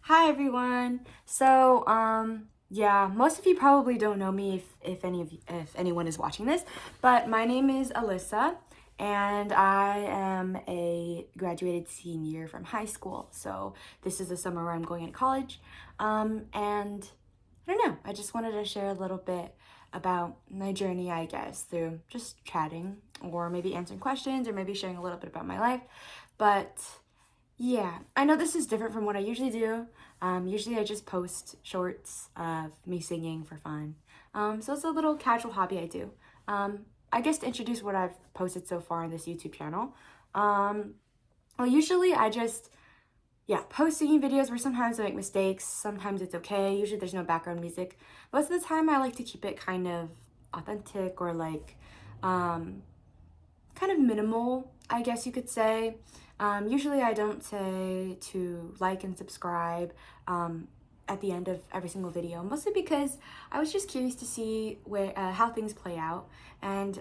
Hi everyone. Yeah, most of you probably don't know me if anyone is watching this, but my name is Alyssa and I am a graduated senior from high school. So this is the summer where I'm going into college. And I don't know, I just wanted to share a little bit about my journey, I guess, through just chatting or maybe answering questions or maybe sharing a little bit about my life. But yeah, I know this is different from what I usually do. Usually I just post shorts of me singing for fun. So it's a little casual hobby I do. I guess to introduce what I've posted so far on this YouTube channel. Usually I just, post singing videos where sometimes I make mistakes, sometimes it's okay. Usually there's no background music. Most of the time I like to keep it kind of authentic or um, kind of minimal, I guess you could say. Usually I don't say to like and subscribe at the end of every single video, mostly because I was just curious to see how things play out. And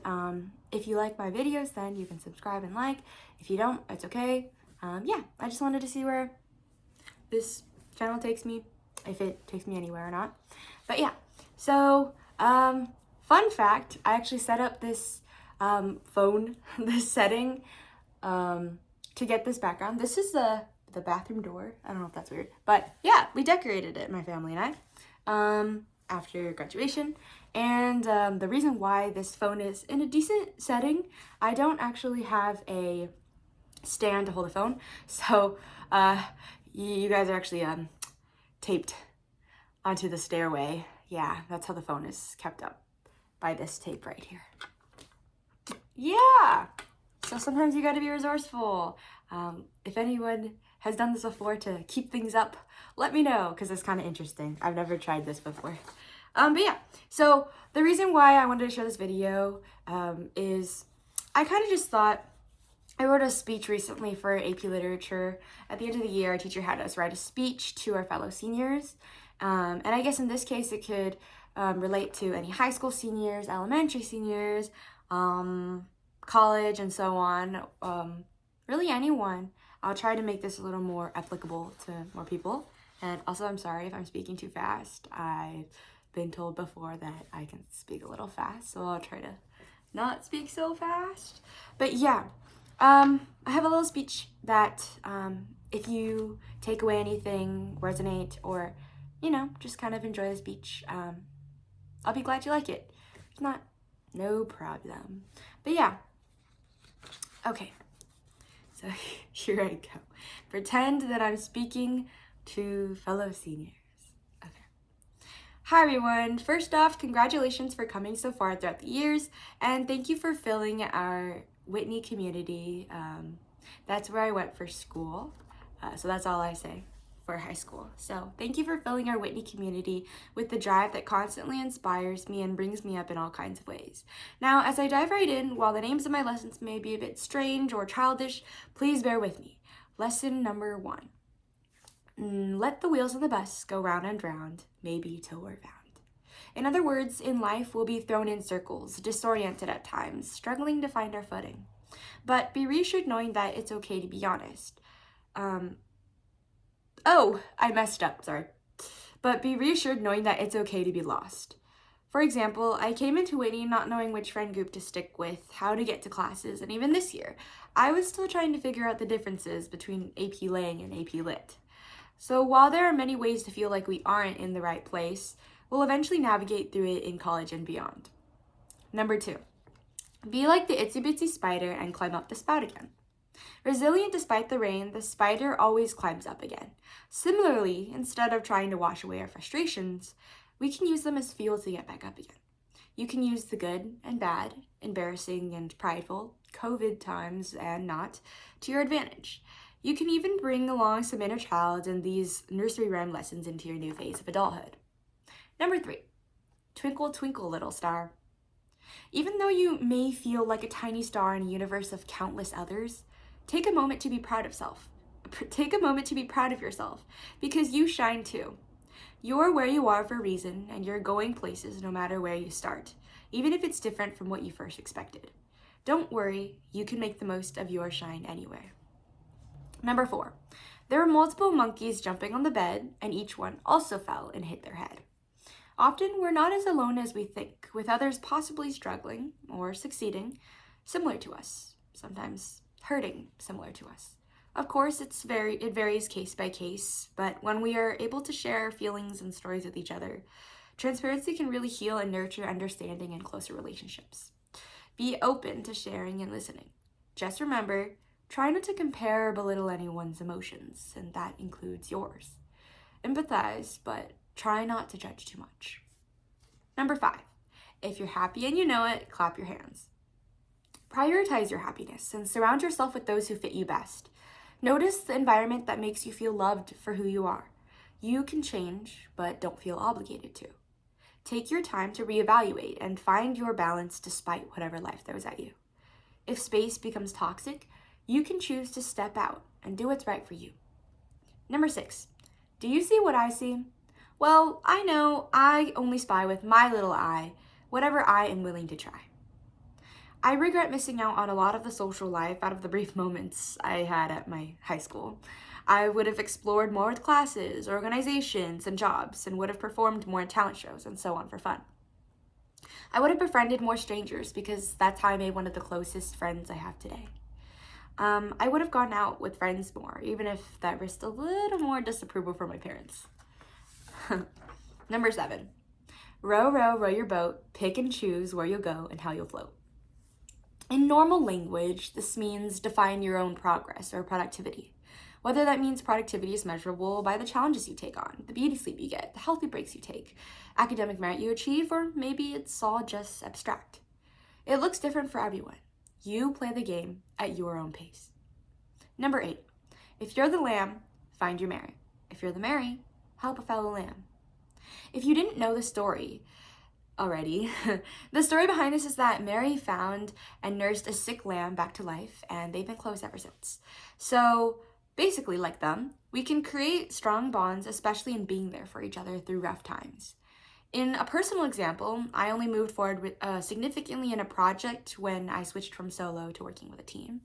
if you like my videos, then you can subscribe and like. If you don't, it's okay. I just wanted to see where this channel takes me, if it takes me anywhere or not. But yeah, so fun fact, I actually set up this phone, this setting to get this background. This is the bathroom door. I don't know if that's weird, but yeah, we decorated it, my family and I, after graduation. And the reason why this phone is in a decent setting, I don't actually have a stand to hold a phone, so you guys are actually taped onto the stairway. Yeah, that's how the phone is kept up, by this tape right here. Yeah, so sometimes you gotta be resourceful. If anyone has done this before to keep things up, let me know, because it's kind of interesting. I've never tried this before. But yeah, so the reason why I wanted to share this video is I kind of just thought, I wrote a speech recently for AP Literature. At the end of the year, our teacher had us write a speech to our fellow seniors. And I guess in this case, it could relate to any high school seniors, elementary seniors, college, and so on. Really anyone. I'll try to make this a little more applicable to more people. And also, I'm sorry if I'm speaking too fast. I've been told before that I can speak a little fast, so I'll try to not speak so fast. But yeah, I have a little speech that if you take away anything, resonate, or, just kind of enjoy the speech, I'll be glad you like it. If not, no problem. But yeah, okay, so here I go. Pretend that I'm speaking to fellow seniors. Okay. Hi everyone. First off, congratulations for coming so far throughout the years, and thank you for filling our Whitney community. That's where I went for school, so that's all I say for high school. So thank you for filling our Whitney community with the drive that constantly inspires me and brings me up in all kinds of ways. Now, as I dive right in, while the names of my lessons may be a bit strange or childish, please bear with me. Lesson number 1. Let the wheels on the bus go round and round, maybe till we're found. In other words, in life, we'll be thrown in circles, disoriented at times, struggling to find our footing. But be reassured knowing that it's okay to be honest. I messed up, sorry. But be reassured knowing that it's okay to be lost. For example, I came into Whitney not knowing which friend group to stick with, how to get to classes, and even this year, I was still trying to figure out the differences between AP Lang and AP Lit. So while there are many ways to feel like we aren't in the right place, we'll eventually navigate through it in college and beyond. Number 2, be like the itsy bitsy spider and climb up the spout again. Resilient despite the rain, the spider always climbs up again. Similarly, instead of trying to wash away our frustrations, we can use them as fuel to get back up again. You can use the good and bad, embarrassing and prideful, COVID times and not, to your advantage. You can even bring along some inner child and these nursery rhyme lessons into your new phase of adulthood. Number 3, twinkle, twinkle, little star. Even though you may feel like a tiny star in a universe of countless others, take a moment to be proud of self. Take a moment to be proud of yourself, because you shine too. You're where you are for a reason, and you're going places no matter where you start, even if it's different from what you first expected. Don't worry, you can make the most of your shine anywhere. Number 4, There were multiple monkeys jumping on the bed, and each one also fell and hit their head. Often, we're not as alone as we think, with others possibly struggling or succeeding similar to us, sometimes hurting similar to us. Of course, it varies case by case, but when we are able to share our feelings and stories with each other, transparency can really heal and nurture understanding and closer relationships. Be open to sharing and listening. Just remember, try not to compare or belittle anyone's emotions, and that includes yours. Empathize, but try not to judge too much. Number 5, if you're happy and you know it, clap your hands. Prioritize your happiness and surround yourself with those who fit you best. Notice the environment that makes you feel loved for who you are. You can change, but don't feel obligated to. Take your time to reevaluate and find your balance despite whatever life throws at you. If space becomes toxic, you can choose to step out and do what's right for you. Number 6, do you see what I see? Well, I know I only spy with my little eye whatever I am willing to try. I regret missing out on a lot of the social life out of the brief moments I had at my high school. I would have explored more with classes, organizations, and jobs, and would have performed more in talent shows and so on for fun. I would have befriended more strangers because that's how I made one of the closest friends I have today. I would have gone out with friends more, even if that risked a little more disapproval from my parents. Number 7, row, row, row your boat, pick and choose where you'll go and how you'll float. In normal language, this means define your own progress or productivity. Whether that means productivity is measurable by the challenges you take on, the beauty sleep you get, the healthy breaks you take, academic merit you achieve, or maybe it's all just abstract. It looks different for everyone. You play the game at your own pace. Number 8, if you're the lamb, find your Mary. If you're the Mary, help a fellow lamb. If you didn't know the story already, the story behind this is that Mary found and nursed a sick lamb back to life, and they've been close ever since. So basically, like them, we can create strong bonds, especially in being there for each other through rough times. In a personal example, I only moved forward significantly in a project when I switched from solo to working with a team.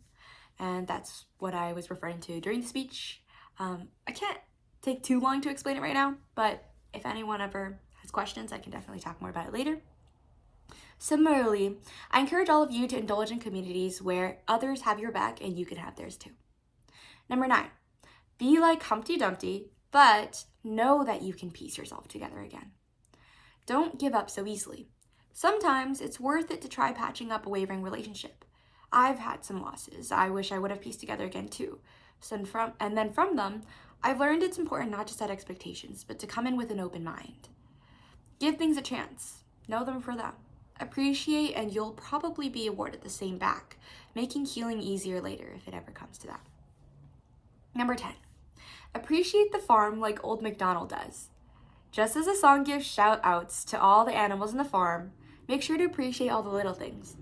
And that's what I was referring to during the speech. I can't take too long to explain it right now, but if anyone ever has questions, I can definitely talk more about it later. Similarly, I encourage all of you to indulge in communities where others have your back and you can have theirs too. Number 9, be like Humpty Dumpty, but know that you can piece yourself together again. Don't give up so easily. Sometimes it's worth it to try patching up a wavering relationship. I've had some losses I wish I would have pieced together again too. And then from them, I've learned it's important not to set expectations, but to come in with an open mind. Give things a chance. Know them for them. Appreciate, and you'll probably be awarded the same back, making healing easier later if it ever comes to that. Number 10, appreciate the farm like old MacDonald does. Just as the song gives shout-outs to all the animals in the farm, make sure to appreciate all the little things.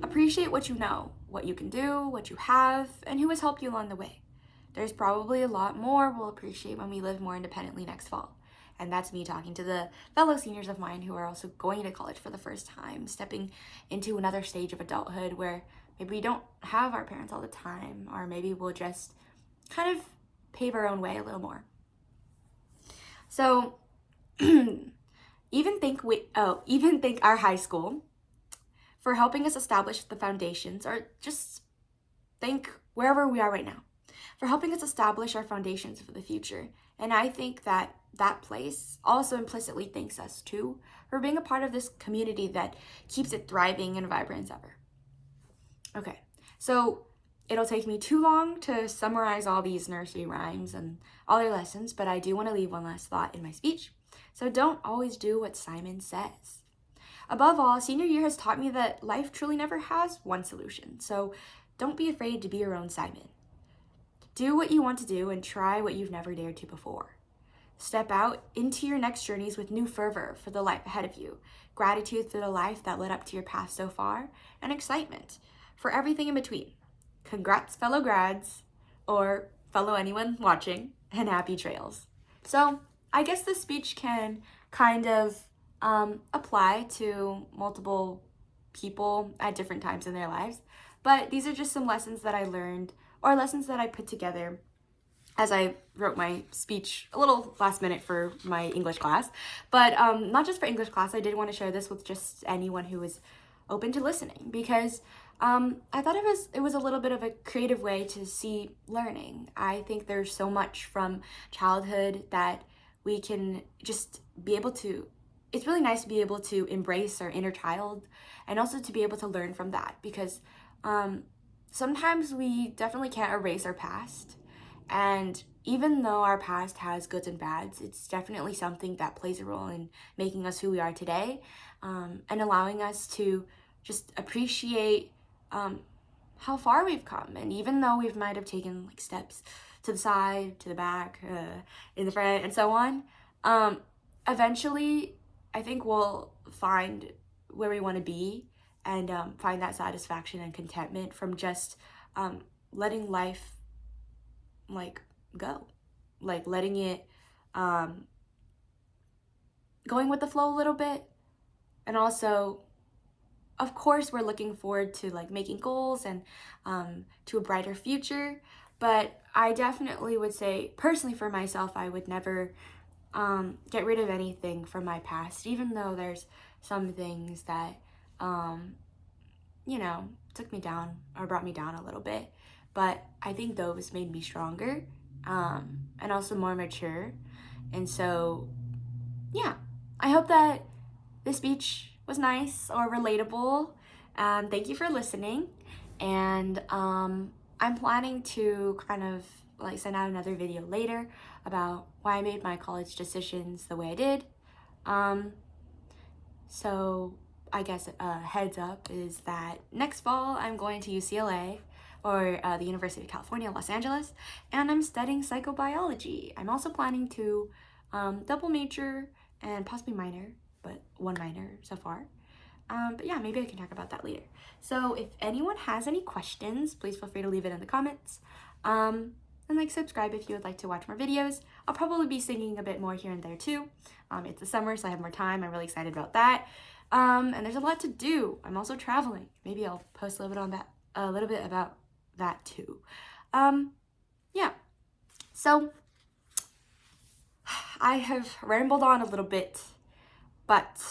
Appreciate what you know, what you can do, what you have, and who has helped you along the way. There's probably a lot more we'll appreciate when we live more independently next fall. And that's me talking to the fellow seniors of mine who are also going to college for the first time, stepping into another stage of adulthood where maybe we don't have our parents all the time, or maybe we'll just kind of pave our own way a little more. So even thank our high school for helping us establish the foundations, or just thank wherever we are right now for helping us establish our foundations for the future. And I think that that place also implicitly thanks us too for being a part of this community that keeps it thriving and vibrant as ever. Okay, so it'll take me too long to summarize all these nursery rhymes and all their lessons, but I do want to leave one last thought in my speech. So don't always do what Simon says. Above all, senior year has taught me that life truly never has one solution. So don't be afraid to be your own Simon. Do what you want to do and try what you've never dared to before. Step out into your next journeys with new fervor for the life ahead of you, gratitude for the life that led up to your path so far, and excitement for everything in between. Congrats, fellow grads, or fellow anyone watching, and happy trails. So I guess this speech can kind of apply to multiple people at different times in their lives, but these are just some lessons that I learned, or lessons that I put together as I wrote my speech a little last minute for my English class. But not just for English class, I did want to share this with just anyone who is open to listening, because I thought it was a little bit of a creative way to see learning. I think there's so much from childhood that we can just be able to, it's really nice to be able to embrace our inner child and also to be able to learn from that, because sometimes we definitely can't erase our past. And even though our past has goods and bads, it's definitely something that plays a role in making us who we are today, and allowing us to just appreciate how far we've come. And even though we might have taken like steps to the side, to the back, in the front, and so on, eventually I think we'll find where we want to be, and find that satisfaction and contentment from just letting life like go, like letting it going with the flow a little bit. And also, of course, we're looking forward to like making goals and to a brighter future, but I definitely would say, personally for myself, I would never get rid of anything from my past, even though there's some things that you know, took me down or brought me down a little bit. But I think those made me stronger, and also more mature. And so, yeah, I hope that this speech was nice or relatable. Thank you for listening. And I'm planning to kind of like send out another video later about why I made my college decisions the way I did. So I guess a heads up is that next fall I'm going to UCLA, or the University of California, Los Angeles, and I'm studying psychobiology. I'm also planning to double major and possibly minor, but one minor so far. But yeah, maybe I can talk about that later. So if anyone has any questions, please feel free to leave it in the comments. And like subscribe if you would like to watch more videos. I'll probably be singing a bit more here and there too. It's the summer, so I have more time. I'm really excited about that. And there's a lot to do. I'm also traveling. Maybe I'll post a little bit on that, a little bit about that too. Yeah. So I have rambled on a little bit, but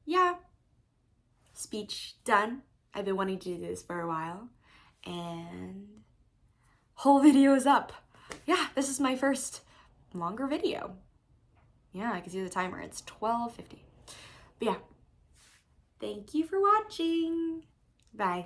yeah, speech done. I've been wanting to do this for a while, and whole video is up. Yeah, this is my first longer video. Yeah, I can see the timer. It's 12:50. But yeah, thank you for watching. Bye.